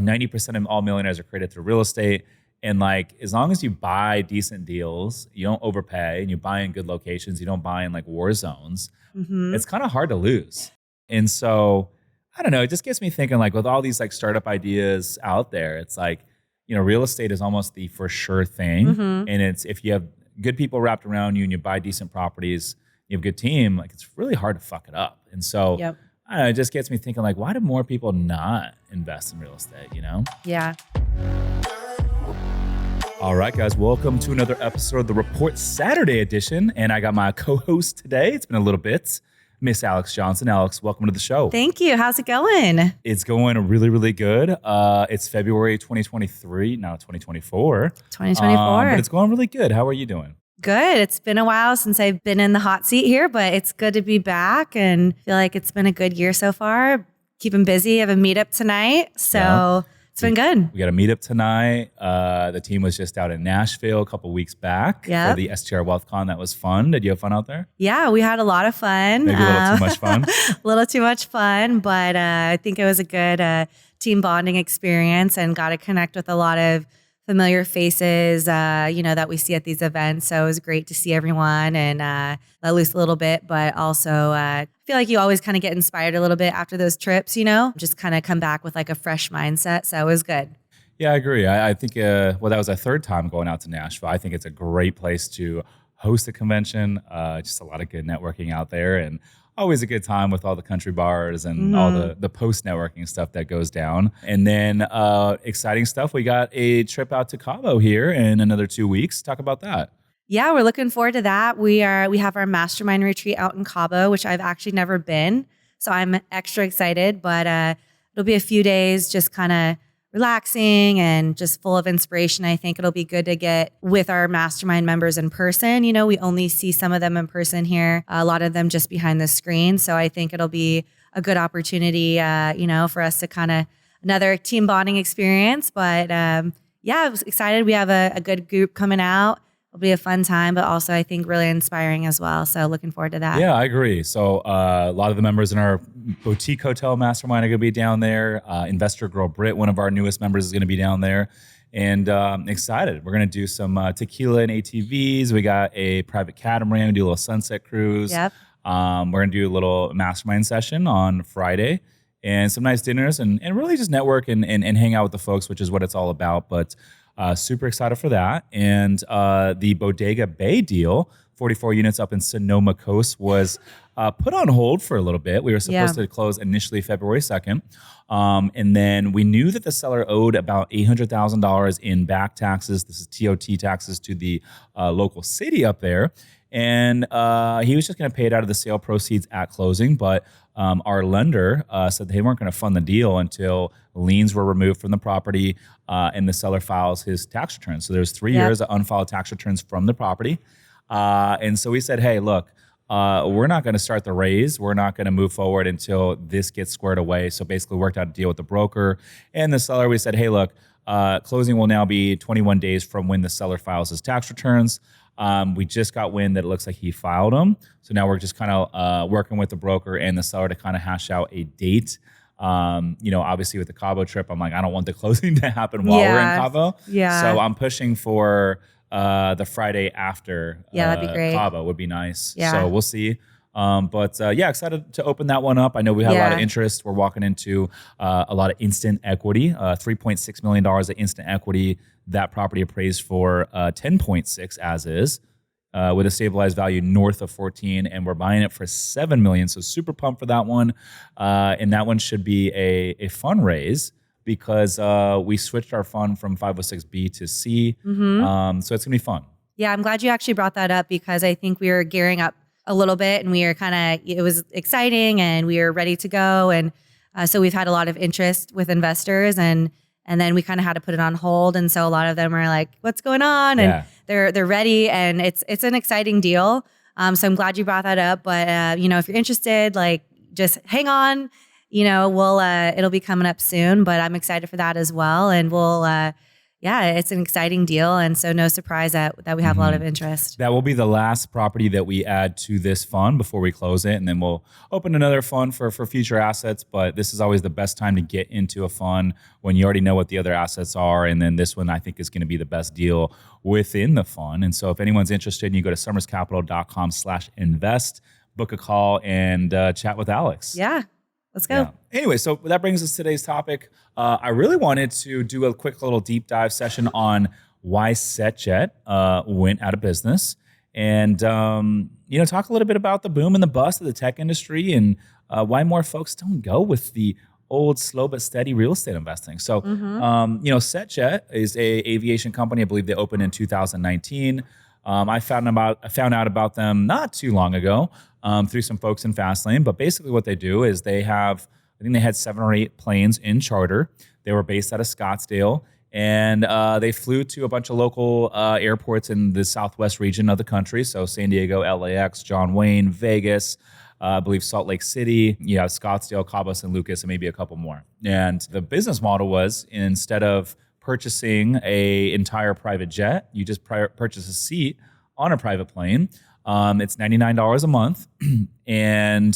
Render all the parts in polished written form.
90% of all millionaires are created through real estate. And like, as long as you buy decent deals, you don't overpay, and you buy in good locations, you don't buy in like war zones, it's kind of hard to lose. And so, I don't know, it just gets me thinking, like, with all these like startup ideas out there, it's like, real estate is almost the for sure thing. And it's, if you have good people wrapped around you and you buy decent properties, you have a good team, like, it's really hard to fuck it up. And so, I don't know, it just gets me thinking, like, why do more people not invest in real estate, Yeah. All right, guys, welcome to another episode of the Report Saturday edition. And I got my co-host today. It's been a little bit, Miss Alex Johnson. Alex, welcome to the show. Thank you. How's it going? It's going really, really good. It's February 2023, now 2024. 2024. But it's going really good. How are you doing? Good. It's been a while since I've been in the hot seat here, but it's good to be back and feel like it's been a good year so far. Keeping busy. I have a meetup tonight. So it's been good. We got a meetup tonight. The team was just out in Nashville a couple weeks back for the STR WealthCon. That was fun. Did you have fun out there? Yeah, we had a lot of fun. Maybe a little too much fun. A little too much fun, but I think it was a good team bonding experience and got to connect with a lot of familiar faces, that we see at these events. So it was great to see everyone and let loose a little bit, but also I feel like you always kind of get inspired a little bit after those trips, just kind of come back with like a fresh mindset. So it was good. Yeah, I agree. I think, that was our third time going out to Nashville. I think it's a great place to host a convention. Just a lot of good networking out there, and always a good time with all the country bars and all the post-networking stuff that goes down. And then exciting stuff, we got a trip out to Cabo here in another 2 weeks. Talk about that. Yeah, we're looking forward to that. We have our mastermind retreat out in Cabo, which I've actually never been. So I'm extra excited, but it'll be a few days just kind of relaxing and just full of inspiration. I think it'll be good to get with our mastermind members in person. We only see some of them in person here, a lot of them just behind the screen. So I think it'll be a good opportunity, for us to kind of another team bonding experience. But I was excited. We have a good group coming out. It'll be a fun time, but also I think really inspiring as well. So looking forward to that. Yeah, I agree. So a lot of the members in our boutique hotel mastermind are going to be down there. Investor Girl Britt, one of our newest members, is going to be down there. And excited. We're going to do some tequila and ATVs. We got a private catamaran. We do a little sunset cruise. Yep. We're going to do a little mastermind session on Friday and some nice dinners and really just network and hang out with the folks, which is what it's all about. But super excited for that. And the Bodega Bay deal, 44 units up in Sonoma Coast, was put on hold for a little bit. We were supposed to close initially February 2nd. And then we knew that the seller owed about $800,000 in back taxes. This is TOT taxes to the local city up there. And he was just going to pay it out of the sale proceeds at closing. But our lender said they weren't going to fund the deal until liens were removed from the property and the seller files his tax returns. So there's 3 years of unfiled tax returns from the property. And so we said, hey, look, we're not going to start the raise. We're not going to move forward until this gets squared away. So basically worked out a deal with the broker and the seller. We said, hey, look, closing will now be 21 days from when the seller files his tax returns. We just got wind that it looks like he filed them. So now we're just kind of working with the broker and the seller to kind of hash out a date. Obviously with the Cabo trip, I'm like, I don't want the closing to happen while we're in Cabo. Yeah. So I'm pushing for the Friday after that'd be great. Cabo would be nice. Yeah. So we'll see. Excited to open that one up. I know we have a lot of interest. We're walking into a lot of instant equity, $3.6 million of instant equity. That property appraised for 10.6 as is, with a stabilized value north of 14, and we're buying it for $7 million. So super pumped for that one. And that one should be a fun raise because we switched our fund from 506B to C. So it's gonna be fun. Yeah, I'm glad you actually brought that up because I think we were gearing up a little bit and we were it was exciting and we were ready to go. And so we've had a lot of interest with investors and then we kind of had to put it on hold. And so a lot of them are like, what's going on? And they're ready and it's an exciting deal. So I'm glad you brought that up. But, if you're interested, like just hang on, we'll, it'll be coming up soon, but I'm excited for that as well. And we'll, yeah, it's an exciting deal. And so no surprise that we have a lot of interest. That will be the last property that we add to this fund before we close it. And then we'll open another fund for future assets. But this is always the best time to get into a fund when you already know what the other assets are. And then this one, I think, is going to be the best deal within the fund. And so if anyone's interested, you go to summerscapital.com/invest, book a call, and chat with Alex. Yeah. Let's go. Yeah. Anyway, so that brings us to today's topic. I really wanted to do a quick little deep dive session on why SetJet went out of business, and talk a little bit about the boom and the bust of the tech industry, and why more folks don't go with the old, slow but steady real estate investing. So, SetJet is a aviation company. I believe they opened in 2019. I found out about them not too long ago through some folks in Fastlane. But basically what they do is they had 7 or 8 planes in charter. They were based out of Scottsdale. And they flew to a bunch of local airports in the southwest region of the country. So San Diego, LAX, John Wayne, Vegas, I believe Salt Lake City, Scottsdale, Cabo San Lucas, and maybe a couple more. And the business model was, instead of purchasing a entire private jet, you just purchase a seat on a private plane. It's $99 a month, and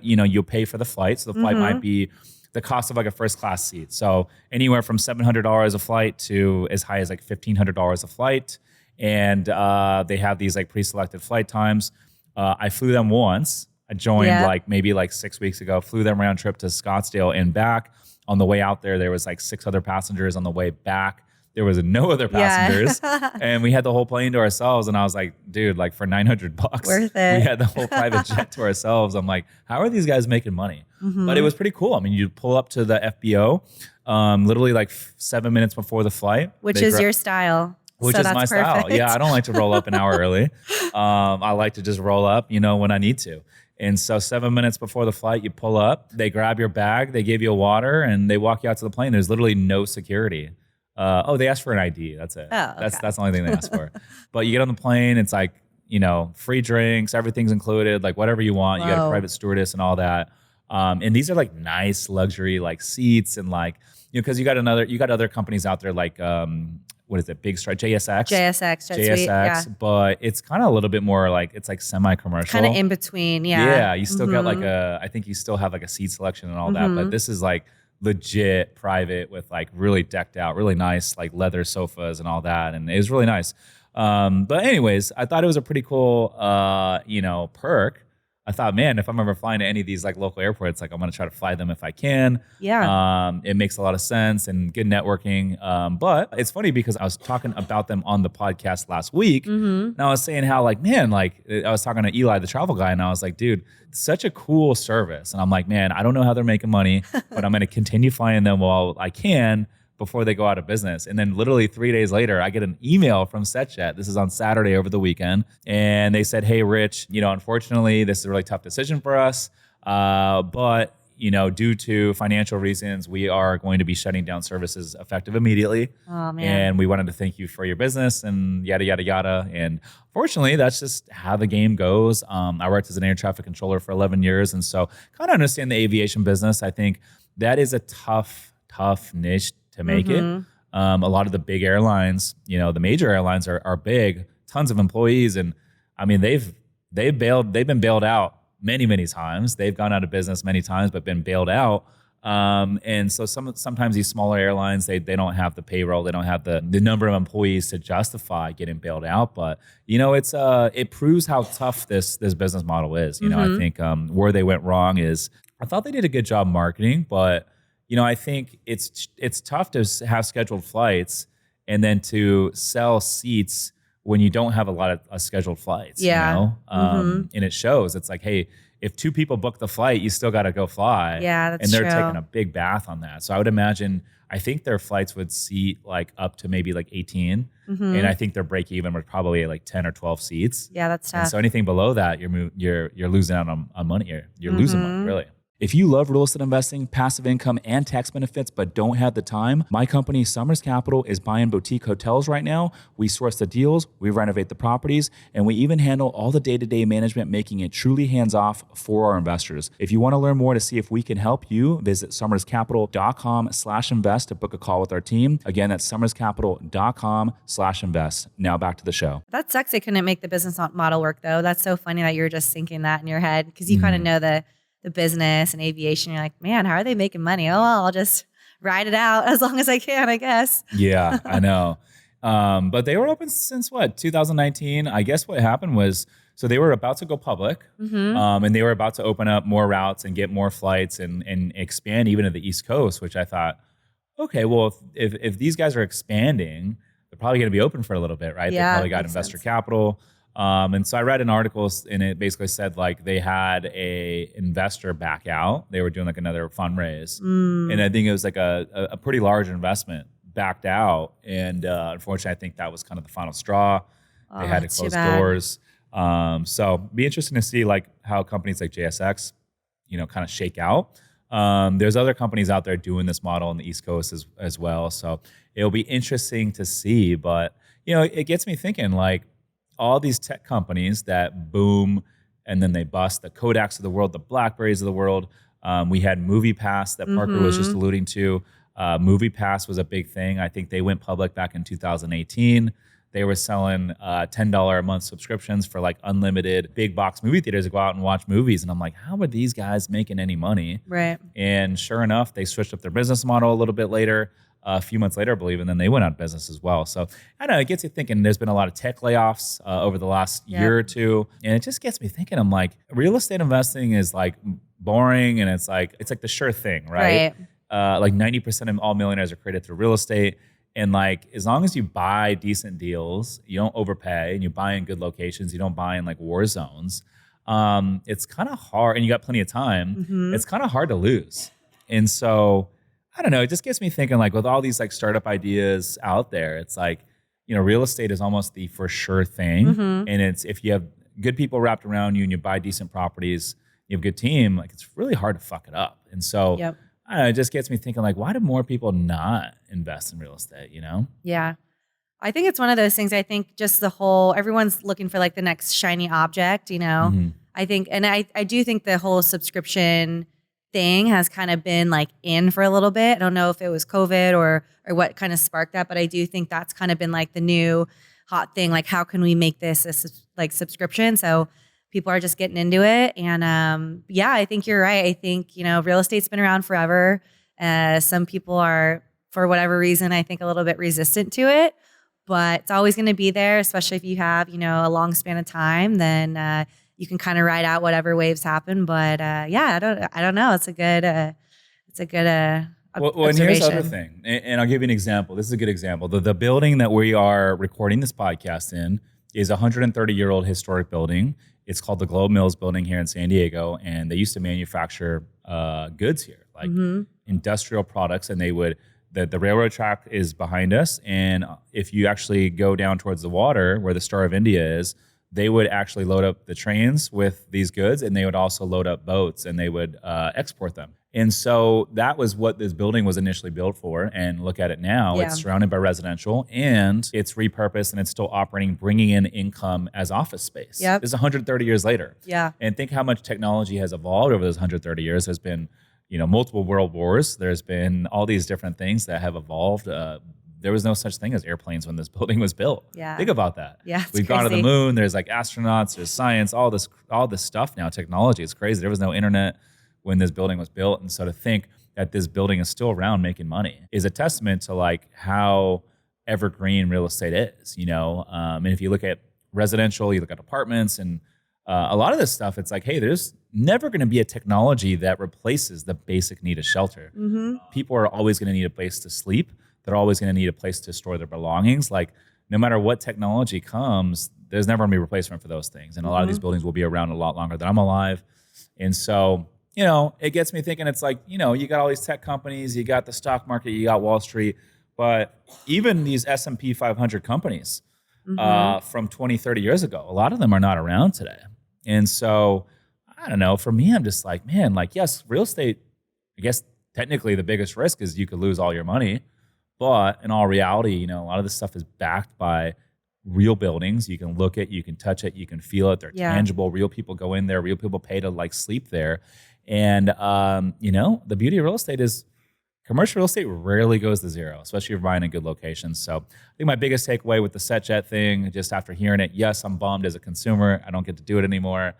you'll pay for the flight. So the flight might be the cost of like a first class seat. So anywhere from $700 a flight to as high as like $1,500 a flight. And they have these like pre-selected flight times. I flew them once. I joined maybe 6 weeks ago. Flew them round trip to Scottsdale and back. On the way out there was like 6 other passengers. On the way back, there was no other passengers. And we had the whole plane to ourselves. And I was like, dude, like for $900, worth it. We had the whole private jet to ourselves. I'm like, how are these guys making money? But it was pretty cool. I mean, you pull up to the FBO literally like 7 minutes before the flight. Which is your style. Which is my style. Yeah, I don't like to roll up an hour early. I like to just roll up, when I need to. And so 7 minutes before the flight, you pull up, they grab your bag, they give you a water, and they walk you out to the plane. There's literally no security. They ask for an ID. That's it. Oh, okay. That's the only thing they ask for. But you get on the plane, it's like, free drinks, everything's included, like whatever you want. You got a private stewardess and all that. And these are like nice luxury like seats, and like, because you got other companies out there like what is it? Big Stride, JSX, but it's kind of a little bit more like, it's like semi-commercial. Kind of in between, yeah. Yeah, you still got like I think you still have like a seat selection and all that, but this is like legit private with like really decked out, really nice like leather sofas and all that, and it was really nice. But anyways, I thought it was a pretty cool, perk. I thought, man, if I'm ever flying to any of these like local airports, like I'm going to try to fly them if I can. Yeah. It makes a lot of sense and good networking. But it's funny because I was talking about them on the podcast last week. And I was saying how like, man, like I was talking to Eli, the travel guy, and I was like, dude, such a cool service. And I'm like, man, I don't know how they're making money, but I'm going to continue flying them while I can before they go out of business. And then literally 3 days later, I get an email from SetJet. This is on Saturday over the weekend. And they said, hey, Rich, unfortunately, this is a really tough decision for us. But, due to financial reasons, we are going to be shutting down services effective immediately. Oh, man. And we wanted to thank you for your business and yada, yada, yada. And fortunately, that's just how the game goes. I worked as an air traffic controller for 11 years. And so kind of understand the aviation business. I think that is a tough niche to make it. A lot of the big airlines, the major airlines are big, tons of employees, and I mean they've been bailed out many times. They've gone out of business many times, but been bailed out. And so sometimes these smaller airlines they don't have the payroll, they don't have the number of employees to justify getting bailed out. But it proves how tough this business model is. I think where they went wrong is I thought they did a good job marketing, but I think it's tough to have scheduled flights and then to sell seats when you don't have a lot of scheduled flights. Yeah. And it shows. It's like, hey, if 2 people book the flight, you still got to go fly. Yeah, that's true. And they're true. taking a big bath on that. So I would imagine, I think their flights would seat like up to maybe like 18. And I think their break even was probably like 10 or 12 seats. Yeah, that's tough. And so anything below that, you're losing out on money. You're losing money, really. If you love real estate investing, passive income, and tax benefits, but don't have the time, my company, Summers Capital, is buying boutique hotels right now. We source the deals, we renovate the properties, and we even handle all the day-to-day management, making it truly hands-off for our investors. If you want to learn more to see if we can help you, visit summerscapital.com/invest to book a call with our team. Again, that's summerscapital.com/invest. Now back to the show. That sucks they couldn't make the business model work, though. That's so funny that you're just thinking that in your head because you kind of know the business and aviation. You're like, man, how are they making money? Oh, well, I'll just ride it out as long as I can, I guess. Yeah, I know. But they were open since 2019? I guess what happened was, so they were about to go public, and they were about to open up more routes and get more flights and expand even to the East Coast, which I thought, okay, well, if these guys are expanding, they're probably going to be open for a little bit, right? Yeah, they probably got investor capital. And so I read an article and it basically said like they had a investor back out. They were doing like another fundraise. And I think it was like a pretty large investment backed out. And unfortunately, I think that was kind of the final straw. They had to close doors. So be interesting to see like how companies like JSX, kind of shake out. There's other companies out there doing this model on the East Coast as well. So it'll be interesting to see. But, it gets me thinking like, all these tech companies that boom and then they bust, the Kodaks of the world, the BlackBerries of the world. We had MoviePass that Parker was just alluding to. MoviePass was a big thing. I think they went public back in 2018. They were selling $10 a month subscriptions for like unlimited big box movie theaters to go out and watch movies. And I'm like, how are these guys making any money? Right. And sure enough, they switched up their business model a little bit later. A few months later, I believe, and then they went out of business as well. So I don't know, it gets you thinking. There's been a lot of tech layoffs over the last year or two, and it just gets me thinking. I'm like, real estate investing is like boring, and it's like the sure thing, right? Like 90% of all millionaires are created through real estate, and like as long as you buy decent deals, you don't overpay, and you buy in good locations, you don't buy in like war zones. It's kind of hard, and you got plenty of time. It's kind of hard to lose, and so. I don't know. It just gets me thinking, like, with all these like startup ideas out there, it's like, real estate is almost the for sure thing. And it's if you have good people wrapped around you and you buy decent properties, you have a good team, like it's really hard to fuck it up. And so I don't know, it just gets me thinking, like, why do more people not invest in real estate? Yeah. I think it's one of those things. I think just the whole everyone's looking for like the next shiny object, I think, and I do think the whole subscription thing has kind of been like in for a little bit. I don't know if it was COVID or what kind of sparked that, but I do think that's kind of been like the new hot thing. Like, how can we make this a like subscription? So people are just getting into it. And I think you're right. I think, real estate's been around forever. Some people are, for whatever reason, I think a little bit resistant to it, but it's always going to be there, especially if you have, a long span of time, then you can kind of ride out whatever waves happen. But I don't know. It's a good well, and here's the other thing, and I'll give you an example. This is a good example. The building that we are recording this podcast in is a 130-year-old historic building. It's called the Globe Mills Building here in San Diego, and they used to manufacture goods here, like industrial products, and they would. The railroad track is behind us, and if you actually go down towards the water where the Star of India is, they would actually load up the trains with these goods, and they would also load up boats, and they would export them. And so that was what this building was initially built for. And look at it now. It's surrounded by residential, and it's repurposed, and it's still operating, bringing in income as office space. This is 130 years later. And think how much technology has evolved over those 130 years. There's been multiple world wars. There's been all these different things that have evolved. There was no such thing as airplanes when this building was built. Think about that. We've gone to the moon. There's like astronauts. There's science. All this stuff now. Technology. It's crazy. There was no internet when this building was built, and so to think that this building is still around making money is a testament to like how evergreen real estate is. And if you look at residential, you look at apartments, and a lot of this stuff, it's like, hey, there's never going to be a technology that replaces the basic need of shelter. People are always going to need a place to sleep. They're always going to need a place to store their belongings. Like, no matter what technology comes, there's never going to be a replacement for those things. And a lot of these buildings will be around a lot longer than I'm alive. And so, it gets me thinking, it's like, you got all these tech companies, you got the stock market, you got Wall Street, but even these S&P 500 companies from 20, 30 years ago, a lot of them are not around today. And so I don't know. For me, I'm just like, man, like, yes, real estate, I guess technically the biggest risk is you could lose all your money. But in all reality, you know, a lot of this stuff is backed by real buildings. You can look at, you can touch it, you can feel it. They're tangible. Real people go in there. Real people pay to like sleep there. And, you know, the beauty of real estate is commercial real estate rarely goes to zero, especially if you're buying in good locations. So I think my biggest takeaway with the SetJet thing, just after hearing it, yes, I'm bummed as a consumer. I don't get to do it anymore.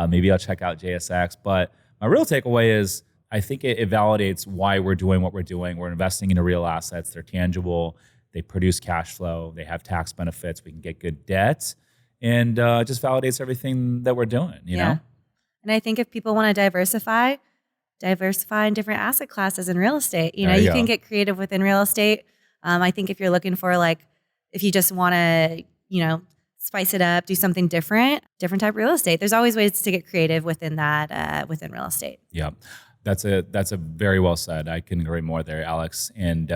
Maybe I'll check out JSX. But my real takeaway is I think it validates why we're doing what we're doing. We're investing into real assets. They're tangible. They produce cash flow. They have tax benefits. We can get good debt. And it just validates everything that we're doing, you know? And I think if people want to diversify in different asset classes in real estate. You know, you can get creative within real estate. I think if you're looking for like, if you just want to, you know, spice it up, do something different type of real estate. There's always ways to get creative within that, within real estate. Yeah, that's a very well said. I couldn't agree more there, Alex. And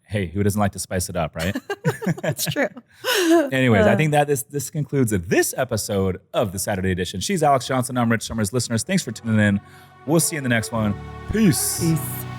hey, who doesn't like to spice it up, right? That's true. Anyways, I think that this concludes this episode of the Saturday edition. She's Alex Johnson. I'm Rich Summers. Listeners, thanks for tuning in. We'll see you in the next one. Peace. Peace.